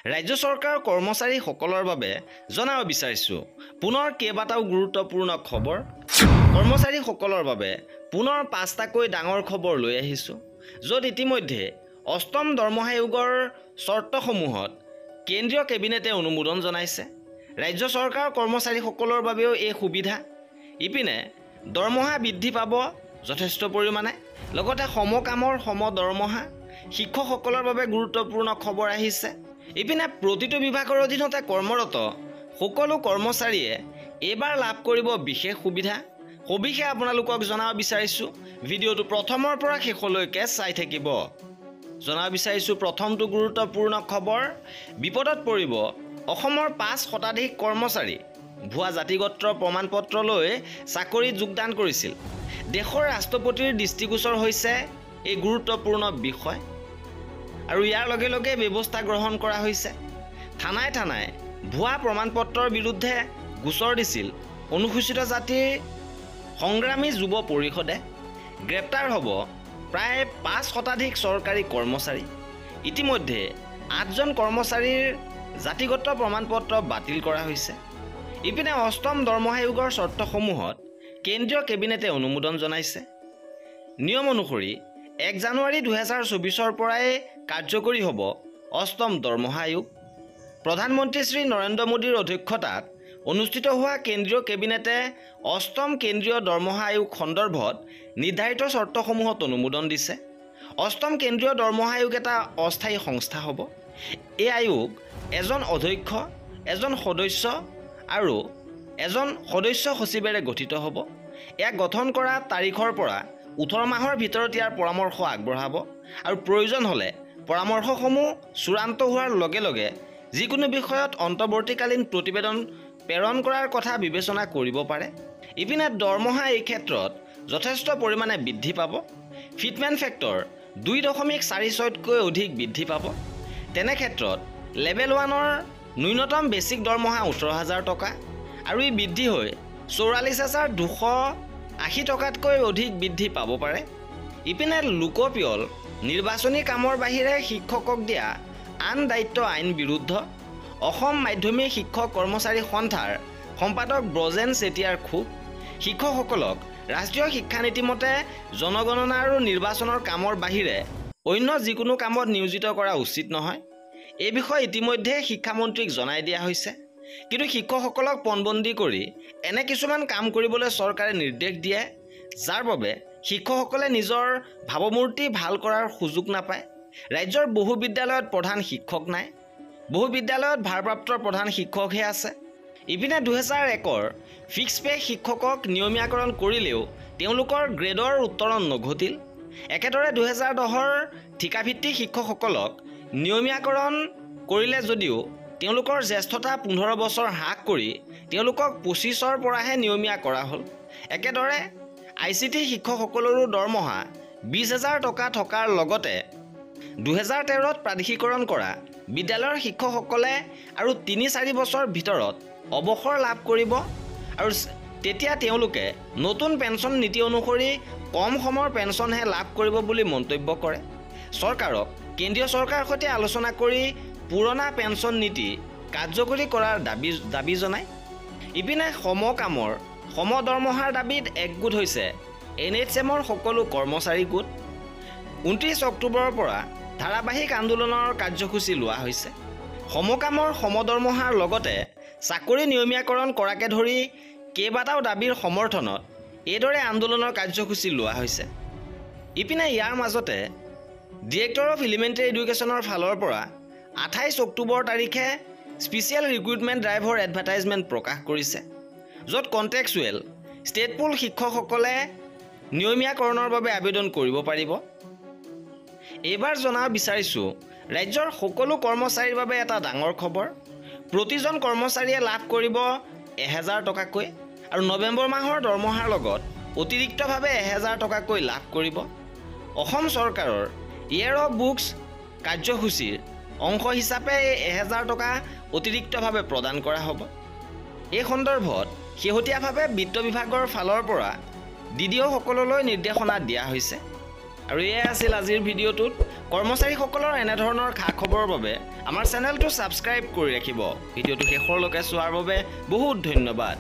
ৰাজ্য চৰকাৰৰ কৰ্মচাৰীসকলৰ বাবে জনাব বিচাৰিছোঁ পুনৰ কেইবাটাও গুৰুত্বপূৰ্ণ খবৰ। কৰ্মচাৰীসকলৰ বাবে পুনৰ 5টাকৈ ডাঙৰ খবৰ লৈ আহিছোঁ, য'ত ইতিমধ্যে অষ্টম দৰমহা আয়োগৰ চৰ্তসমূহত কেন্দ্ৰীয় কেবিনেটে অনুমোদন জনাইছে। ৰাজ্য চৰকাৰৰ কৰ্মচাৰীসকলৰ বাবেও এই সুবিধা। ইপিনে দৰমহা বৃদ্ধি পাব যথেষ্ট পৰিমাণে, লগতে সমকামৰ সম দৰমহা। শিক্ষকসকলৰ বাবে গুৰুত্বপূৰ্ণ খবৰ আহিছে। ইপিনে প্ৰতিটো বিভাগৰ অধীনতে কৰ্মৰত সকলো কৰ্মচাৰীয়ে এইবাৰ লাভ কৰিব বিশেষ সুবিধা। সবিশেষ আপোনালোকক জনাব বিচাৰিছোঁ, ভিডিঅ'টো প্ৰথমৰ পৰা শেষলৈকে চাই থাকিব। জনাব বিচাৰিছোঁ প্ৰথমটো গুৰুত্বপূৰ্ণ খবৰ, বিপদত পৰিব অসমৰ 5 শতাধিক কৰ্মচাৰী। ভুৱা জাতিগত প্ৰমাণপত্ৰ লৈ চাকৰিত যোগদান কৰিছিল। দেশৰ ৰাষ্ট্ৰপতিৰ দৃষ্টিগোচৰ হৈছে এই গুৰুত্বপূৰ্ণ বিষয়, আৰু ইয়াৰ লগে লগে ব্যৱস্থা গ্ৰহণ কৰা হৈছে। থানাই থানাই ভুৱা প্ৰমাণপত্ৰৰ বিৰুদ্ধে গোচৰ দিছিল অনুসূচিত জাতিৰ সংগ্ৰামী যুৱ পৰিষদে। গ্ৰেপ্তাৰ হ'ব প্ৰায় 5 শতাধিক চৰকাৰী কৰ্মচাৰী। ইতিমধ্যে 8জন কৰ্মচাৰীৰ জাতিগত প্ৰমাণপত্ৰ বাতিল কৰা হৈছে। ইপিনে অষ্টম দৰমহা আয়োগৰ চৰ্তসমূহত কেন্দ্ৰীয় কেবিনেটে অনুমোদন জনাইছে। নিয়ম অনুসৰি 1 জানুৱাৰী 2024ৰ পৰাই কাৰ্যকৰী হ'ব অষ্টম দৰমহা আয়োগ। প্ৰধানমন্ত্ৰী শ্ৰী নৰেন্দ্ৰ মোদীৰ অধ্যক্ষতাত অনুষ্ঠিত হোৱা কেন্দ্ৰীয় কেবিনেটে অষ্টম কেন্দ্ৰীয় দৰমহা আয়োগ সন্দৰ্ভত নিৰ্ধাৰিত চৰ্তসমূহত অনুমোদন দিছে। অষ্টম কেন্দ্ৰীয় দৰমহা আয়োগ এটা অস্থায়ী সংস্থা হ'ব। এই আয়োগ এজন অধ্যক্ষ, এজন সদস্য আৰু এজন সদস্য সচিবেৰে গঠিত হ'ব। ইয়াক গঠন কৰা তাৰিখৰ পৰা 18 মাহৰ ভিতৰত ইয়াৰ পৰামৰ্শ আগবঢ়াব, আৰু প্ৰয়োজন হ'লে পৰামৰ্শসমূহ চূড়ান্ত হোৱাৰ লগে লগে যিকোনো বিষয়ত অন্তৰ্বৰ্তীকালীন প্ৰতিবেদন প্ৰেৰণ কৰাৰ কথা বিবেচনা কৰিব পাৰে। ইপিনে দৰমহা এই ক্ষেত্ৰত যথেষ্ট পৰিমাণে বৃদ্ধি পাব। ফিটমেণ্ট ফেক্টৰ 2.46তকৈ অধিক বৃদ্ধি পাব। তেনে ক্ষেত্ৰত লেভেল 1ৰ ন্যূনতম বেছিক দৰমহা 18,000 টকা, আৰু ই বৃদ্ধি হৈ 44,280 টকাতকৈ অধিক বৃদ্ধি পাব পাৰে। ইপিনে লোকপিয়ল নিৰ্বাচনী কামৰ বাহিৰে শিক্ষকক দিয়া আন দায়িত্ব আইন বিৰুদ্ধ। অসম মাধ্যমিক শিক্ষক কৰ্মচাৰী সন্থাৰ সম্পাদক ব্ৰজেন চেতিয়াৰ ক্ষোভ। শিক্ষকসকলক ৰাষ্ট্ৰীয় শিক্ষানীতি মতে জনগণনা আৰু নিৰ্বাচনৰ কামৰ বাহিৰে অন্য যিকোনো কামত নিয়োজিত কৰা উচিত নহয়। এই বিষয়ে ইতিমধ্যে শিক্ষামন্ত্ৰীক জনাই দিয়া হৈছে, কিন্তু শিক্ষকসকলক পণবন্দী কৰি এনে কিছুমান কাম কৰিবলৈ চৰকাৰে নিৰ্দেশ দিয়ে, যাৰ বাবে শিক্ষকসকলে নিজৰ ভাৱমূৰ্তি ভাল কৰাৰ সুযোগ নাপায়। ৰাজ্যৰ বহু বিদ্যালয়ত প্ৰধান শিক্ষক নাই, বহু বিদ্যালয়ত ভাৰপ্ৰাপ্ত প্ৰধান শিক্ষকহে আছে। ইপিনে 2001ৰ ফিক্স পে শিক্ষকক নিয়মীয়াকৰণ কৰিলেও তেওঁলোকৰ গ্ৰেডৰ উত্তৰণ নঘটিল। একেদৰে 2010ৰ ঠিকাভিত্তিক শিক্ষকসকলক নিয়মীয়াকৰণ কৰিলে যদিও তেওঁলোকৰ জ্যেষ্ঠতা 15 বছৰ হ্ৰাস কৰি তেওঁলোকক 25ৰ পৰাহে নিয়মীয়া কৰা হ'ল। একেদৰে ICT শিক্ষকসকলৰো দৰমহা 20,000 টকা থকাৰ লগতে 2013ত প্ৰাধিকৰণ কৰা বিদ্যালয়ৰ শিক্ষকসকলে আৰু 3-4 বছৰ ভিতৰত অৱসৰ লাভ কৰিব, আৰু তেতিয়া তেওঁলোকে নতুন পেঞ্চন নীতি অনুসৰি কম সময়ৰ পেঞ্চনহে লাভ কৰিব বুলি মন্তব্য কৰে। চৰকাৰক কেন্দ্ৰীয় চৰকাৰৰ সৈতে আলোচনা কৰি পুৰণা পেঞ্চন নীতি কাৰ্যকৰী কৰাৰ দাবী জনায়। ইপিনে সমকামৰ সম দৰমহাৰ দাবীত একগোট হৈছে NHMৰ সকলো কৰ্মচাৰী গোট। 29 অক্টোবৰৰ পৰা ধাৰাবাহিক আন্দোলনৰ কাৰ্যসূচী লোৱা হৈছে। সমকামৰ সমদৰমহাৰ লগতে চাকৰি নিয়মীয়াকৰণ কৰাকে ধৰি কেইবাটাও দাবীৰ সমৰ্থনত এইদৰে আন্দোলনৰ কাৰ্যসূচী লোৱা হৈছে। ইপিনে ইয়াৰ মাজতে ডিৰেক্টৰ অফ এলিমেণ্টাৰী এডুকেশ্যনৰ ফালৰ পৰা 28 অক্টোবৰ তাৰিখে স্পেচিয়েল ৰিক্ৰুইটমেণ্ট ড্ৰাইভৰ এডভাৰটাইজমেণ্ট প্ৰকাশ কৰিছে, য'ত কণ্ট্ৰেকচুৱেল ষ্টেট পুল শিক্ষকসকলে নিয়মীয়াকৰণৰ বাবে আবেদন কৰিব পাৰিব। এইবাৰ জনাব বিচাৰিছোঁ ৰাজ্যৰ সকলো কৰ্মচাৰীৰ বাবে এটা ডাঙৰ খবৰ। প্ৰতিজন কৰ্মচাৰীয়ে লাভ কৰিব 1,000 টকাকৈ, আৰু নৱেম্বৰ মাহৰ দৰমহাৰ লগত অতিৰিক্তভাৱে 1,000 টকাকৈ লাভ কৰিব। অসম চৰকাৰৰ ইয়েৰ অফ বুকছ কাৰ্যসূচীৰ অংশ হিচাপে এই 1,000 টকা অতিৰিক্তভাৱে প্ৰদান কৰা হ'ব। এই সন্দৰ্ভত শেহতীয়াভাৱে বিত্ত বিভাগৰ ফালৰ পৰা DDO সকললৈ নিৰ্দেশনা দিয়া হৈছে। আৰু এয়া আছিল আজিৰ ভিডিঅ'টোত কৰ্মচাৰীসকলৰ এনেধৰণৰ খা খবৰৰ বাবে আমাৰ চেনেলটো ছাবস্ক্ৰাইব কৰি ৰাখিব ভিডিঅ'টো শেষলৈকে চোৱাৰ বাবে বহুত ধন্যবাদ